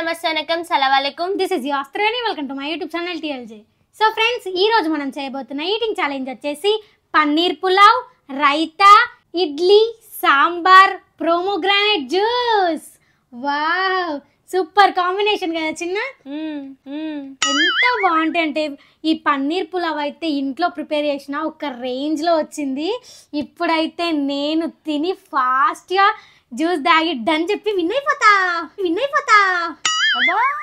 నమస్తే వనకం సలాం అలైకుం. This is Yastrani. Welcome to my YouTube channel TLJ. So friends, ఈ రోజు మనం చేయబోతున్న ఈటింగ్ ఛాలెంజ్ వచ్చేసి paneer pulao, raita, idli, sambar, pomegranate juice. Wow, super combination కదా చిన్న. ఎంత బాగుంటాయి అంటే ఈ పన్నీర్ పులావ్ అయితే ఇంట్లో ప్రిపేర్ చేసిన ఒక రేంజ్లో వచ్చింది. ఇప్పుడైతే నేను తిని ఫాస్ట్గా జ్యూస్ దాగి డన్ చెప్పి విన్ అయిపోతా.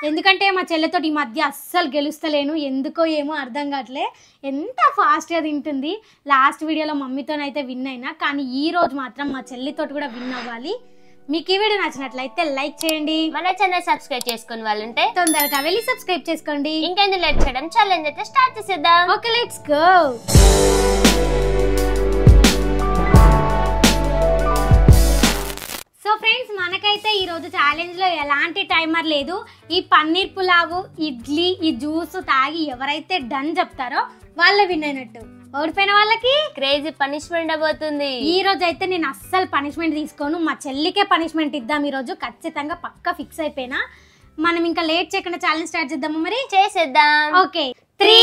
ఎందుకంటే మా చెల్లెతో ఈ మధ్య అస్సలు గెలుస్తలేను, ఎందుకో ఏమో అర్థం కావట్లే. ఎంత ఫాస్ట్గా తింటుంది. లాస్ట్ వీడియోలో మమ్మీతోనైతే విన్ అయినా, కానీ ఈ రోజు మాత్రం మా చెల్లితో కూడా విన్ అవ్వాలి. మీకు ఈ వీడియో నచ్చినట్లయితే లైక్ చేయండి, మన ఛానల్ సబ్స్క్రైబ్ చేసుకుని వాళ్ళు ఉంటే తొందరగా వెళ్ళి సబ్స్క్రైబ్ చేసుకోండి. ఇంకెందుకు లేట్ చేయడం, ఛాలెంజ్ అయితే స్టార్ట్ చేసేద్దాం. Okay, let's go. So friends, మనకైతే ఈరోజు ఛాలెంజ్లో ఎలాంటి టైమర్ లేదు. ఈ పన్నీర్ పులావు, ఇడ్లీ, ఈ జ్యూస్ తాగి ఎవరైతే డన్ చెప్తారో వాళ్ళ విన్ అయినట్టు. ఓడిపోయిన వాళ్ళకి క్రేజీ పనిష్మెంట్ అవబోతుంది. ఈ రోజు అయితే నేను అస్సలు పనిష్మెంట్ తీసుకోను, మా చెల్లికే పనిష్మెంట్ ఇద్దాం ఈరోజు. ఖచ్చితంగా పక్కా ఫిక్స్ అయిపోయినా. మనం ఇంకా లేట్ చేయకుండా ఛాలెంజ్ స్టార్ట్ చేద్దాము. మరి చేసేద్దాం. Okay, 3,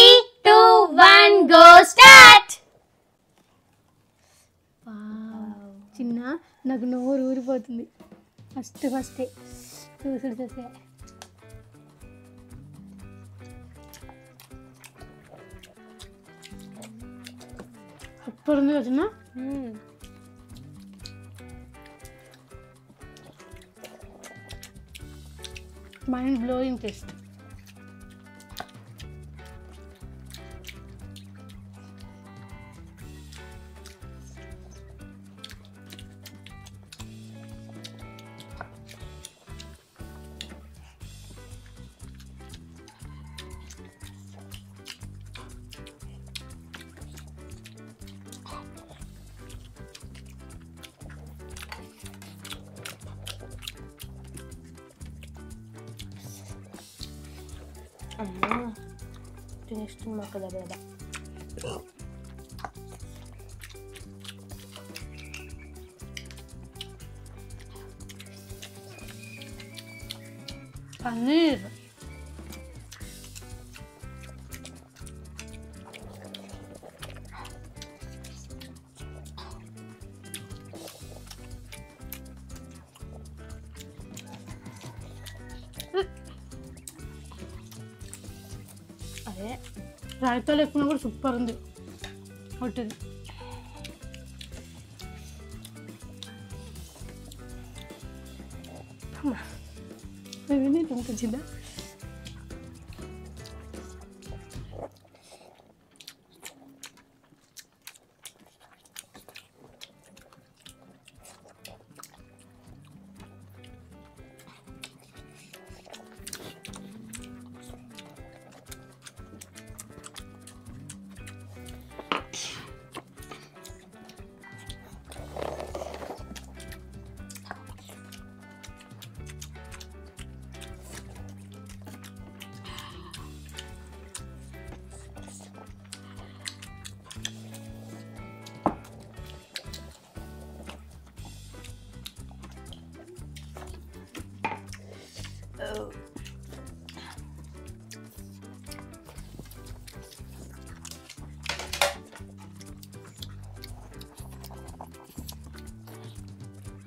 2, 1 go start. చిన్న నాకు నోరు ఊరిపోతుంది. ఫస్టే చూసే సూపర్ ఉంది కదా చిన్న. Mind blowing taste. అమ్మా తినేస్తున్నా కదా బేబా. పన్నీర్ అదే రైతా లేకుండా కూడా సూపర్ ఉంది. ఒకటి చిన్న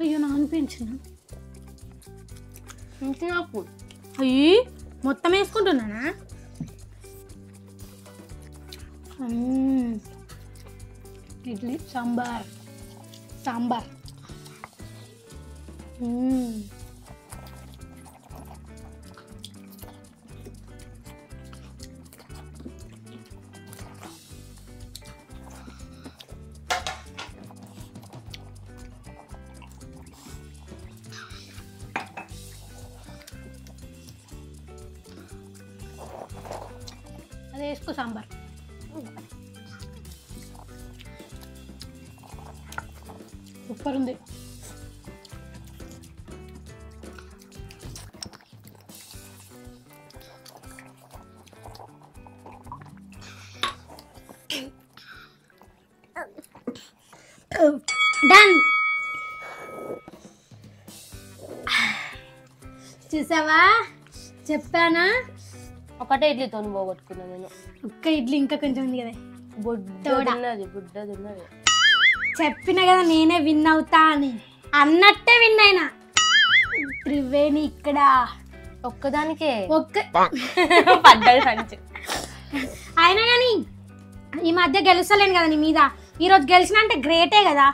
అయ్యో నా అనిపించిన నాకు అయ్యి మొత్తం వేసుకుంటున్నానా. ఇడ్లీ సాంబార్. అదే వేసుకో సాంబార్. సూపర్ ఉంది. డన్. చూసావా చెప్పానా? ఒకటే ఇడ్లీతో పోగొట్టుకున్నా నేను. ఒక్క ఇడ్లీ ఇంకా కొంచెం ఉంది కదా. బుడ్డదున్నది. చెప్పిన కదా నేనే విన్ అవుతా అని, అన్నట్టే విన్ అయినా. త్రివేణి ఇక్కడ ఒక్కదానికే పడ్డది సంచి. అయినా కానీ ఈ మధ్య గెలుస్తలేను కదా నీ మీద. ఈ రోజు గెలిచిన అంటే గ్రేటే కదా.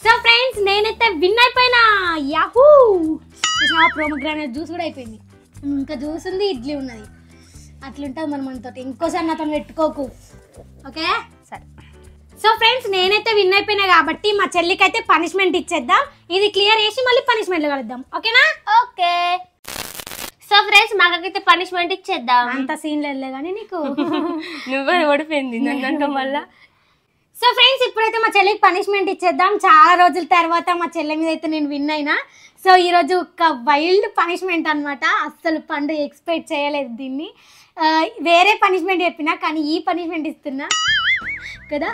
సో ఫ్రెండ్స్, నేనైతే విన్ అయిపోయినా. యాహూ! ప్రోమోగ్రానేట్ జ్యూస్ కూడా అయిపోయింది. ఇంకా జ్యూస్ ఉంది, ఇడ్లీ ఉన్నది. అట్లుంటుంది మరి మనతో. ఇంకోసారి నాతో పెట్టుకోకు, ఓకే? సరే. సో ఫ్రెండ్స్, నేనైతే విన్ అయిపోయినా కాబట్టి మా చెల్లికి అయితే పనిష్మెంట్ ఇచ్చేద్దాం. ఇది క్లియర్ చేసి మళ్ళీ పనిష్మెంట్లో కలుద్దాం, ఓకేనా? ఓకే. సో ఫ్రెండ్స్, మాకైతే పనిష్మెంట్ ఇచ్చేద్దాం. అంత సీన్ లేదు కానీ నీకు. నువ్వే ఓడిపోయింది నన్ను మళ్ళా. సో ఫ్రెండ్స్, ఇప్పుడైతే మా చెల్లికి పనిష్మెంట్ ఇచ్చేద్దాం. చాలా రోజుల తర్వాత మా చెల్లి మీద అయితే నేను విన్ అయినా. సో ఈరోజు ఒక వైల్డ్ పనిష్మెంట్ అనమాట. అస్సలు పండు ఎక్స్పెక్ట్ చేయలేదు దీన్ని. వేరే పనిష్మెంట్ చెప్పినా కానీ ఈ పనిష్మెంట్ ఇస్తున్నా కదా.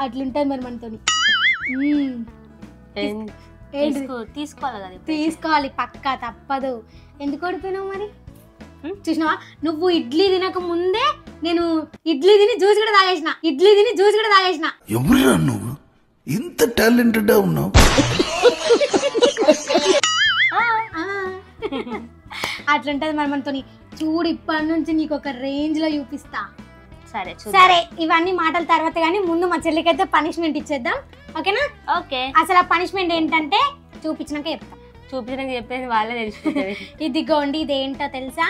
అట్లుంటుంది మరి మనతోని. తీసుకోవాలి పక్కా, తప్పదు. ఎందుకు ఓడిపోయినావు మరి? చూసినావా, నువ్వు ఇడ్లీ తినక ముందే నేను ఇడ్లీ తిని జ్యూస్ కూడా తాగేసిన. ఎవరురా నువ్వు ఇంత టాలెంటెడ్ ఉన్నావు? అట్లుంటది మరి మనతోని. చూడు, ఇప్పటి నుంచి నీకు ఒక రేంజ్ లో చూపిస్తా. సరే, ఇవన్నీ మాటల తర్వాత కానీ ముందు మా చెల్లికి అయితే పనిష్మెంట్ ఇచ్చేద్దాం, ఓకేనా? ఓకే. అసలు ఆ పనిష్మెంట్ ఏంటంటే చూపించినాక చెప్పేది వాళ్ళే తెలుసుకుంటారు. ఇదిగోండి, ఇదేంటో తెలుసా?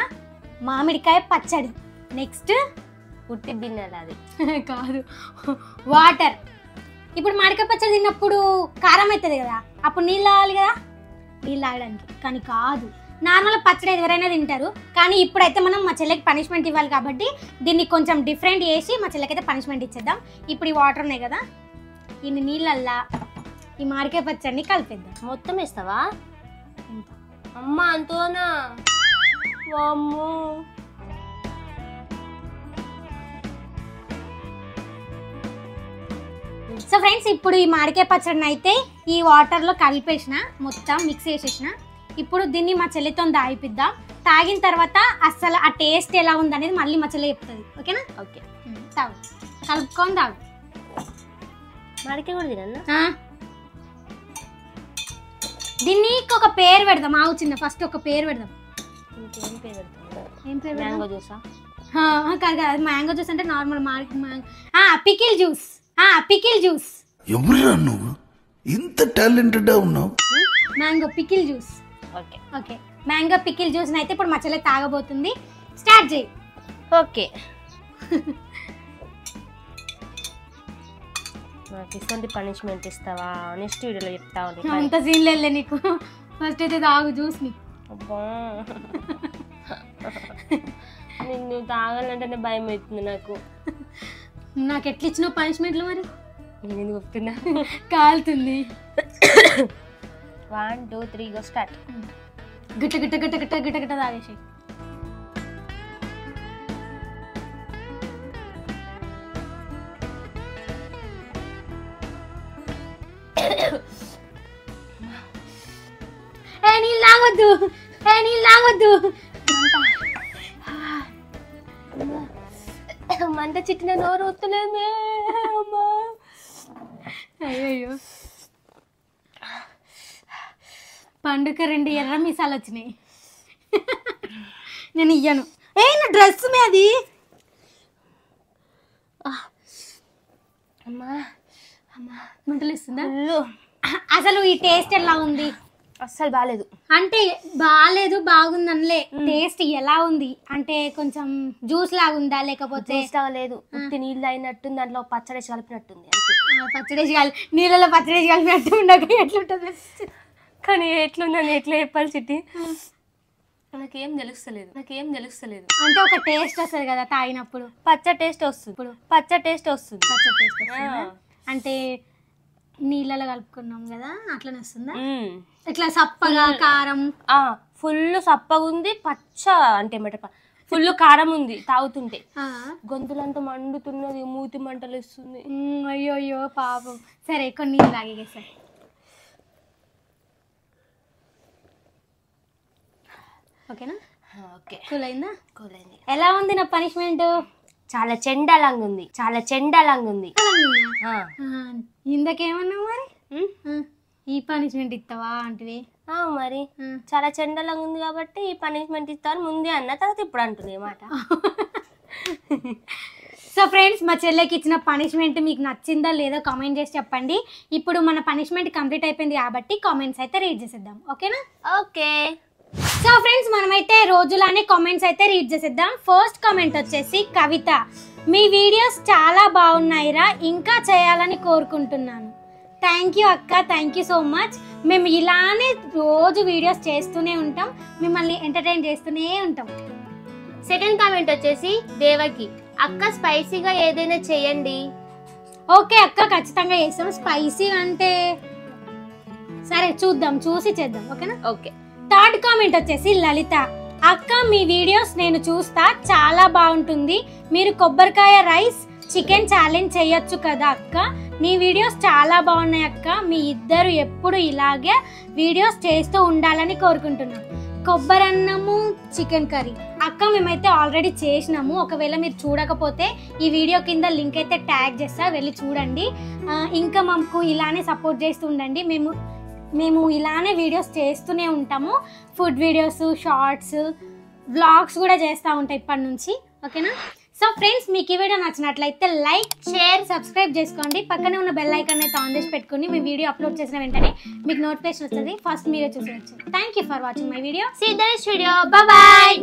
మామిడికాయ పచ్చడి. నెక్స్ట్ పుట్టి బిన్నెలు. అది కాదు, వాటర్. ఇప్పుడు మామిడికాయ పచ్చడి తిన్నప్పుడు కారం అవుతుంది కదా, అప్పుడు నీళ్ళు తాగాలి కదా, నీళ్ళు తాగడానికి. కానీ కాదు, నార్మల్ పచ్చడి ఎవరైనా తింటారు. కానీ ఇప్పుడైతే మనం మా చెల్లికి పనిష్మెంట్ ఇవ్వాలి కాబట్టి దీన్ని కొంచెం డిఫరెంట్ చేసి మా చెల్లికి అయితే పనిష్మెంట్ ఇచ్చేద్దాం. ఇప్పుడు ఈ వాటర్ ఉన్నాయి కదా, ఇన్ని నీళ్ళల్లా ఈ మామిడికాయ పచ్చడిని కలిపేద్దాం. మొత్తం వేస్తావా? అమ్మ అంతోనా? సో ఫ్రెండ్స్, ఇప్పుడు ఈ మామిడికాయ పచ్చడిని అయితే ఈ వాటర్లో కలిపేసిన, మొత్తం మిక్స్ చేసేసిన. ఇప్పుడు దీన్ని మా చెల్లితో తాగిపిద్దాం. తాగిన తర్వాత అసలు ఆ టేస్ట్ ఎలా ఉంది అనేది మళ్ళీ మా చెల్లి చెప్తుంది, ఓకేనా? ఓకే. తాగు, కలుపుకొని తాగు. మామిడికాయ కూడా తినన్నా? దీన్ని ఒక పేరు పెడదాం. ఆవు చిన్న, ఫస్ట్ ఒక పేరు పెడదాం. ఏం పేరు? మ్యాంగో జ్యూసా? కాదు, అది మ్యాంగో జ్యూస్ అంటే normal pickle juice. Pickle juice. ఎవరురా నువ్వు ఇంత టాలెంటెడ్ ఉన్నావు? Mango pickle juice. Okay. Okay, mango pickle juice అయితే ఇప్పుడు మా చెల్లి తాగబోతుంది. స్టార్ట్ చేయి. ఓకే. నాకు ఇస్తుంది పనిష్మెంట్ ఇస్తావా? నెక్స్ట్ వీడియోలో చెప్తావు. అంత సీన్ లేదు నీకు. ఫస్ట్ అయితే తాగు జ్యూస్ని. అబ్బా, నిన్ను తాగాలంటేనే భయం అవుతుంది నాకు. నాకు ఎట్లా ఇచ్చినావు పనిష్మెంట్లు మరి? నేను ఎందుకు చెప్తున్నా? కాలుతుంది. 1 2 3 గో స్టార్ట్. గిట్ట గిట్ట గిట్ట గిట్ట గిట్ట గిట్ట తాగేసి. నీళ్ళు తాగొద్దు. మంట చిట్టిన నోరు వస్తలేమే. అయ్యో, పండుగ 2 ఎర్ర మీసాలు వచ్చినాయి. నేను ఇయ్యను. నా డ్రెస్ అది. మంటలు ఇస్తుందా? అసలు ఈ టేస్ట్ ఎలా ఉంది? అస్సలు బాగాలేదు. అంటే బాగాలేదు బాగుంది అనలే. టేస్ట్ ఎలా ఉంది అంటే కొంచెం జ్యూస్ లాగా ఉందా లేకపోతే? లేదు, నీళ్ళు అయినట్టుంది, దాంట్లో పచ్చడేసి కలిపినట్టుంది. పచ్చడేసి నీళ్ళలో పచ్చడేసి కలిపినట్టు ఉండక ఎట్లుంటుంది? కానీ ఎట్లుందని ఎట్లా చెప్పాలి చిట్టి? నాకేం తెలుస్తలేదు. అంటే ఒక టేస్ట్ వస్తుంది కదా తాగినప్పుడు. పచ్చ టేస్ట్ వస్తుంది. అంటే నీళ్ళలో కలుపుకున్నాం కదా, అట్లనే వస్తుందా? ఇట్లా సప్పగా కారం? ఫుల్ సప్పగా ఉంది. పచ్చ అంటే ఫుల్ కారం ఉంది. తాగుతుంటే గొంతులంతా మండుతున్నది, మూతి మంటలు ఇస్తుంది. అయ్యో పాపం. సరే, కొన్ని నీళ్ళు తాగేసా. ఓకేనా? ఓకే, కూల్ అయిందా? కూల్ అయింది. ఎలా ఉంది నా పనిష్మెంట్? చాలా చెండాలంగా ఉంది, చాలా చెండాలంగా ఉంది. ఇందకేమన్నావు మరి? ఈ పనిష్మెంట్ ఇస్తావా అంటే మరి చాలా చెండాలంగా ఉంది కాబట్టి ఈ పనిష్మెంట్ ఇస్తాను ముందే అన్న, తర్వాత ఇప్పుడు అంటుంది మాట. సో ఫ్రెండ్స్, మా చెల్లెకి ఇచ్చిన పనిష్మెంట్ మీకు నచ్చిందా లేదో కామెంట్ చేసి చెప్పండి. ఇప్పుడు మన పనిష్మెంట్ కంప్లీట్ అయిపోయింది కాబట్టి కామెంట్స్ అయితే రీడ్ చేసేద్దాం. ఓకేనా? ఓకే. సో ఫ్రెండ్స్, మనమైతే రోజులానే కామెంట్స్ అయితే రీడ్ చేసేద్దాం. ఫస్ట్ కామెంట్ వచ్చేసి కవిత, మీ వీడియోస్ చాలా బాగున్నాయిరా, ఇంకా చేయాలని కోరుకుంటున్నాను. థ్యాంక్ యూ అక్క, థ్యాంక్ యూ సో మచ్. మేము ఇలానే రోజు వీడియోస్ చేస్తూనే ఉంటాం, మిమ్మల్ని ఎంటర్టైన్ చేస్తూనే ఉంటాం. సెకండ్ కామెంట్ వచ్చేసి దేవకి, అక్క స్పైసీగా ఏదైనా చేయండి. ఓకే అక్క, ఖచ్చితంగా చేస్తాం. స్పైసీ అంటే సరే చూద్దాం, చూసి చేద్దాం. ఓకేనా? ఓకే. థర్డ్ కామెంట్ వచ్చేసి లలిత, అక్క మీ వీడియోస్ నేను చూస్తా, చాలా బాగుంటుంది. మీరు కొబ్బరికాయ రైస్ చికెన్ ఛాలెంజ్ చేయొచ్చు కదా అక్క, నీ వీడియోస్ చాలా బాగున్నాయి అక్క, మీ ఇద్దరు ఎప్పుడు ఇలాగే వీడియోస్ చేస్తూ ఉండాలని కోరుకుంటున్నాం. కొబ్బరి అన్నము చికెన్ కర్రీ అక్క మేమైతే ఆల్రెడీ చేసినాము. ఒకవేళ మీరు చూడకపోతే ఈ వీడియో కింద లింక్ అయితే ట్యాగ్ చేస్తా, వెళ్ళి చూడండి. ఇంకా మాకు ఇలానే సపోర్ట్ చేస్తూ ఉండండి. మేము ఇలానే వీడియోస్ చేస్తూనే ఉంటాము. ఫుడ్ వీడియోస్, షార్ట్స్, వ్లాగ్స్ కూడా చేస్తూ ఉంటాయి ఇప్పటి నుంచి. ఓకేనా? సో ఫ్రెండ్స్, మీకు ఈ వీడియో నచ్చినట్లయితే లైక్, షేర్, సబ్స్క్రైబ్ చేసుకోండి. పక్కనే ఉన్న బెల్ ఐకాన్ అయితే ఆన్ చేసి పెట్టుకుని మీ వీడియో అప్లోడ్ చేసిన వెంటనే మీకు నోటిఫికేషన్ వస్తుంది, ఫస్ట్ మీరే చూసేయచ్చు. Thank you for watching my video. See the next video. Bye bye.